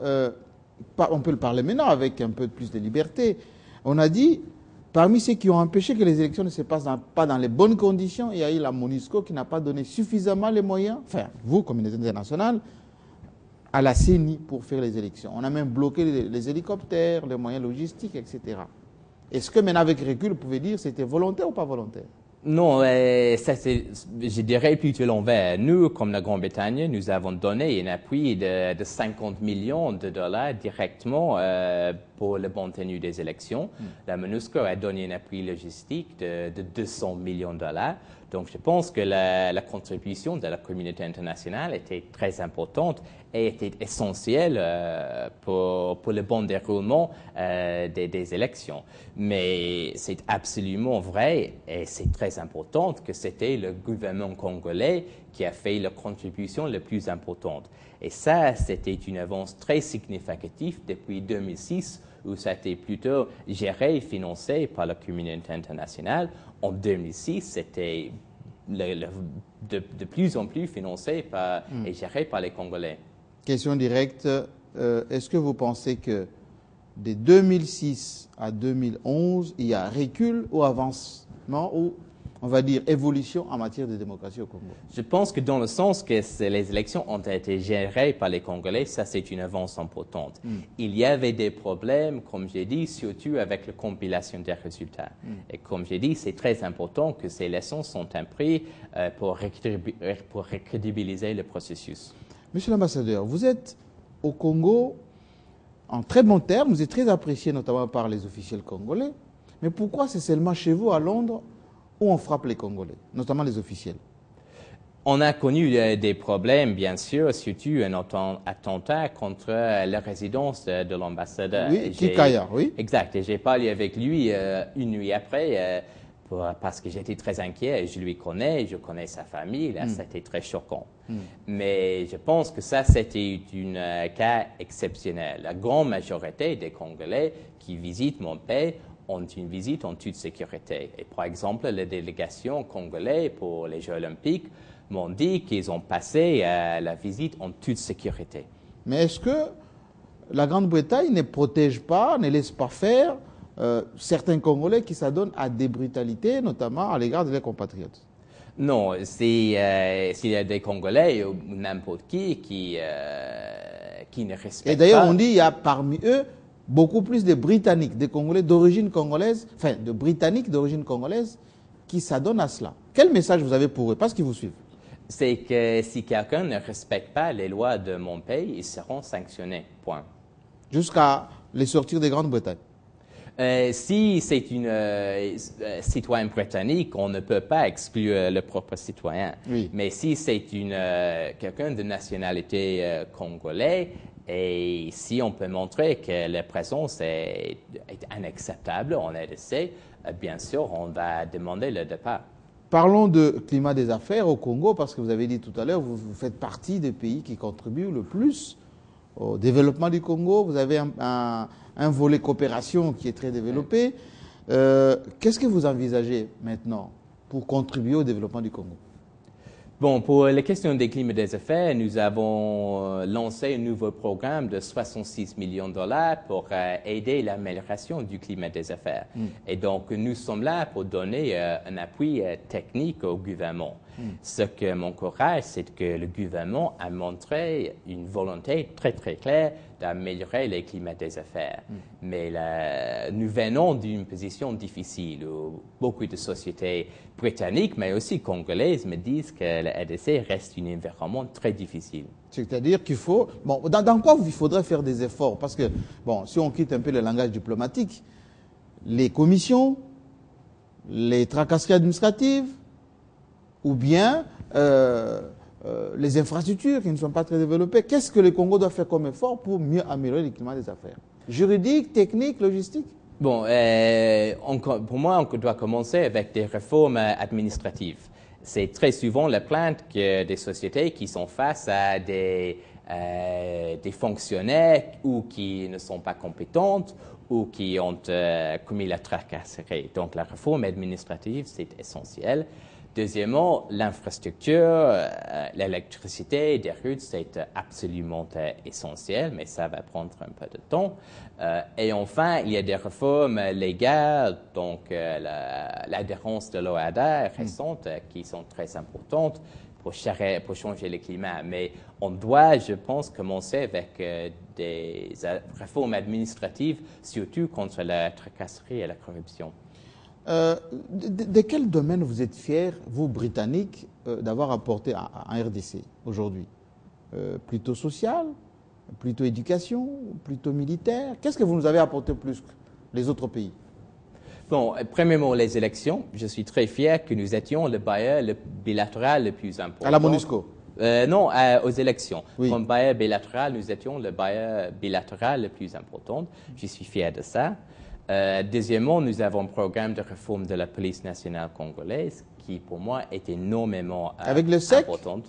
Euh, on peut le parler maintenant avec un peu plus de liberté. On a dit, parmi ceux qui ont empêché que les élections ne se passent pas dans les bonnes conditions, il y a eu la MONUSCO qui n'a pas donné suffisamment les moyens, enfin, vous, communauté internationale, à la CENI pour faire les élections. On a même bloqué les hélicoptères, les moyens logistiques, etc. Est-ce que maintenant, avec recul, vous pouvez dire c'était volontaire ou pas volontaire? Non, je dirais plutôt l'envers. Nous, comme la Grande-Bretagne, nous avons donné un appui de 50 millions de dollars directement pour la bonne tenue des élections. La MONUSCO a donné un appui logistique de 200 millions de dollars. Donc, je pense que la contribution de la communauté internationale était très importante et était essentielle pour le bon déroulement des élections. Mais c'est absolument vrai et c'est très important que c'était le gouvernement congolais qui a fait la contribution la plus importante. Et ça, c'était une avance très significative depuis 2006, où ça a été plutôt géré et financé par la communauté internationale. En 2006, c'était de plus en plus financé et géré par les Congolais. Question directe, est-ce que vous pensez que de 2006 à 2011, il y a recul ou avancement ou, on va dire, évolution en matière de démocratie au Congo? Je pense que dans le sens que les élections ont été gérées par les Congolais, ça c'est une avance importante. Il y avait des problèmes, comme j'ai dit, surtout avec la compilation des résultats. Et comme j'ai dit, c'est très important que ces leçons sont apprises pour recrédibiliser le processus. Monsieur l'ambassadeur, vous êtes au Congo en très bons termes, vous êtes très apprécié notamment par les officiels congolais. Mais pourquoi c'est seulement chez vous à Londres où on frappe les Congolais, notamment les officiels? On a connu des problèmes, bien sûr, surtout un attentat contre la résidence de l'ambassadeur. Oui, Kikaya, oui. Exact, et j'ai parlé avec lui une nuit après parce que j'étais très inquiet. Je lui connais, je connais sa famille, là, c'était très choquant. Mais je pense que ça, c'était un cas exceptionnel. La grande majorité des Congolais qui visitent mon pays ont une visite en toute sécurité. Et par exemple, la délégation congolaise pour les Jeux olympiques m'ont dit qu'ils ont passé la visite en toute sécurité. Mais est-ce que la Grande-Bretagne ne protège pas, ne laisse pas faire certains Congolais qui s'adonnent à des brutalités, notamment à l'égard de leurs compatriotes? Non, s'il y a des Congolais ou n'importe qui ne respectent pas... Et d'ailleurs, on dit qu'il y a parmi eux beaucoup plus de Britanniques, de Congolais d'origine congolaise, enfin de Britanniques d'origine congolaise qui s'adonnent à cela. Quel message vous avez pour eux? Parce qu'ils vous suivent. C'est que si quelqu'un ne respecte pas les lois de mon pays, ils seront sanctionnés. Point. Jusqu'à les sortir de Grande-Bretagne. Si c'est citoyen britannique, on ne peut pas exclure le propre citoyen. Oui. Mais si c'est quelqu'un de nationalité congolaise, et si on peut montrer que la présence est inacceptable en RDC, bien sûr, on va demander le départ. Parlons de climat des affaires au Congo, parce que vous avez dit tout à l'heure, vous faites partie des pays qui contribuent le plus au développement du Congo. Vous avez un volet coopération qui est très développé. Qu'est-ce que vous envisagez maintenant pour contribuer au développement du Congo? Bon, pour la question des climats des affaires, nous avons lancé un nouveau programme de 66 millions de dollars pour aider l'amélioration du climat des affaires. Et donc, nous sommes là pour donner un appui technique au gouvernement. Ce que m'encourage, c'est que le gouvernement a montré une volonté très, très claire d'améliorer le climat des affaires. Mais nous venons d'une position difficile où beaucoup de sociétés britanniques, mais aussi congolaises, me disent que la RDC reste un environnement très difficile. C'est-à-dire qu'il faut... Bon, dans quoi il faudrait faire des efforts? Parce que, bon, si on quitte un peu le langage diplomatique, les commissions, les tracasseries administratives, ou bien les infrastructures qui ne sont pas très développées, qu'est-ce que le Congo doit faire comme effort pour mieux améliorer le climat des affaires? Juridique, technique, logistique? Bon, pour moi, on doit commencer avec des réformes administratives. C'est très souvent la plainte que des sociétés qui sont face à des fonctionnaires ou qui ne sont pas compétentes ou qui ont commis la tracasserie. Donc, la réforme administrative, c'est essentiel. Deuxièmement, l'infrastructure, l'électricité, des routes, c'est absolument essentiel, mais ça va prendre un peu de temps. Et enfin, il y a des réformes légales, donc l'adhérence de l'OHADA récente, qui sont très importantes pour changer le climat. Mais on doit, je pense, commencer avec des réformes administratives, surtout contre la tracasserie et la corruption. De quel domaine vous êtes fiers, vous, Britanniques, d'avoir apporté en RDC aujourd'hui? Plutôt social, plutôt éducation, plutôt militaire? Qu'est-ce que vous nous avez apporté plus que les autres pays? Bon, premièrement, les élections. Je suis très fier que nous étions le bailleur bilatéral le plus important. À la MONUSCO? Non, aux élections. Oui. Comme bailleur bilatéral, nous étions le bailleur bilatéral le plus important. Je suis fier de ça. Deuxièmement, nous avons un programme de réforme de la police nationale congolaise qui, pour moi, est énormément Avec le SEC? important.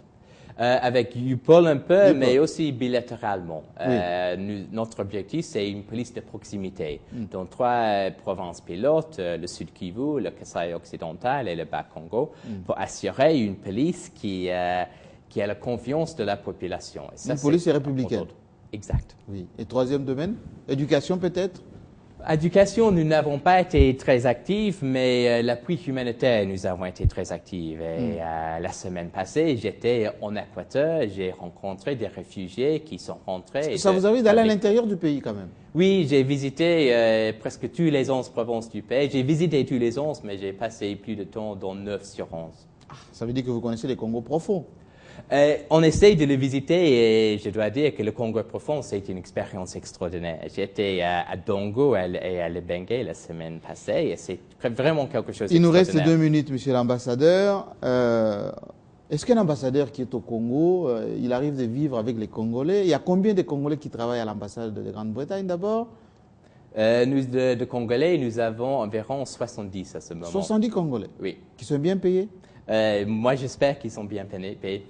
Avec UPOL un peu, UPOL. mais aussi bilatéralement. Oui. Notre objectif, c'est une police de proximité dans 3 provinces pilotes, le Sud Kivu, le Kasaï occidental et le Bas-Congo, pour assurer une police qui a la confiance de la population. Et ça, Une police républicaine. Exact. Oui. Et troisième domaine? Éducation peut-être? Éducation, nous n'avons pas été très actifs, mais l'appui humanitaire, nous avons été très actifs. Et la semaine passée, j'étais en Équateur, j'ai rencontré des réfugiés qui sont rentrés. Ça vous arrive d'aller à l'intérieur du pays quand même? Oui, j'ai visité presque tous les 11 provinces du pays. J'ai visité tous les 11, mais j'ai passé plus de temps dans 9 sur 11. Ça veut dire que vous connaissez les Congos profonds? On essaye de le visiter et je dois dire que le Congo profond, c'est une expérience extraordinaire. J'étais à Dongo et à Lebenge la semaine passée et c'est vraiment quelque chose d'extraordinaire. Il nous reste 2 minutes, monsieur l'ambassadeur. Est-ce qu'un ambassadeur qui est au Congo, il arrive de vivre avec les Congolais? Il y a combien de Congolais qui travaillent à l'ambassade de Grande-Bretagne d'abord? Nous, de Congolais, nous avons environ 70 à ce moment. 70 Congolais? Oui. Qui sont bien payés? Moi, j'espère qu'ils sont bien payés.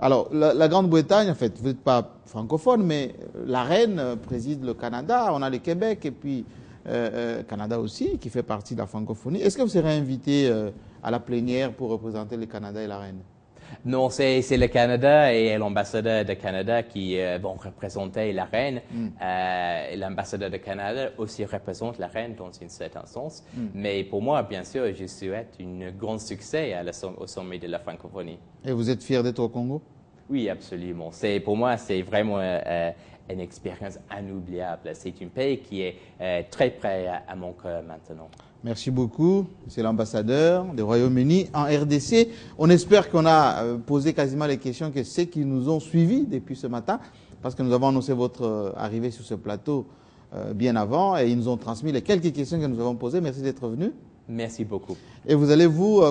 Alors, la Grande-Bretagne, en fait, vous n'êtes pas francophone, mais la reine préside le Canada, on a le Québec et puis Canada aussi, qui fait partie de la francophonie. Est-ce que vous serez invité à la plénière pour représenter le Canada et la reine? Non, c'est le Canada et l'ambassadeur de Canada qui vont représenter la reine. L'ambassadeur de Canada aussi représente la reine dans un certain sens. Mais pour moi, bien sûr, je souhaite un grand succès au sommet de la francophonie. Et vous êtes fier d'être au Congo? Oui, absolument. Pour moi, c'est vraiment une expérience inoubliable. C'est un pays qui est très près à mon cœur maintenant. Merci beaucoup, c'est l'ambassadeur du Royaume-Uni en RDC. On espère qu'on a posé quasiment les questions que ceux qui nous ont suivis depuis ce matin, parce que nous avons annoncé votre arrivée sur ce plateau bien avant et ils nous ont transmis les quelques questions que nous avons posées. Merci d'être venu. Merci beaucoup. Et vous allez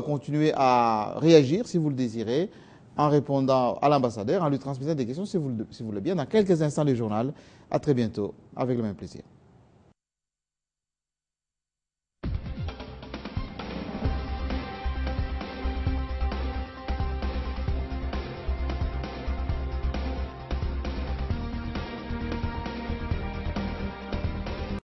continuer à réagir si vous le désirez en répondant à l'ambassadeur, en lui transmettant des questions si vous le voulez bien dans quelques instants du journal. À très bientôt, avec le même plaisir.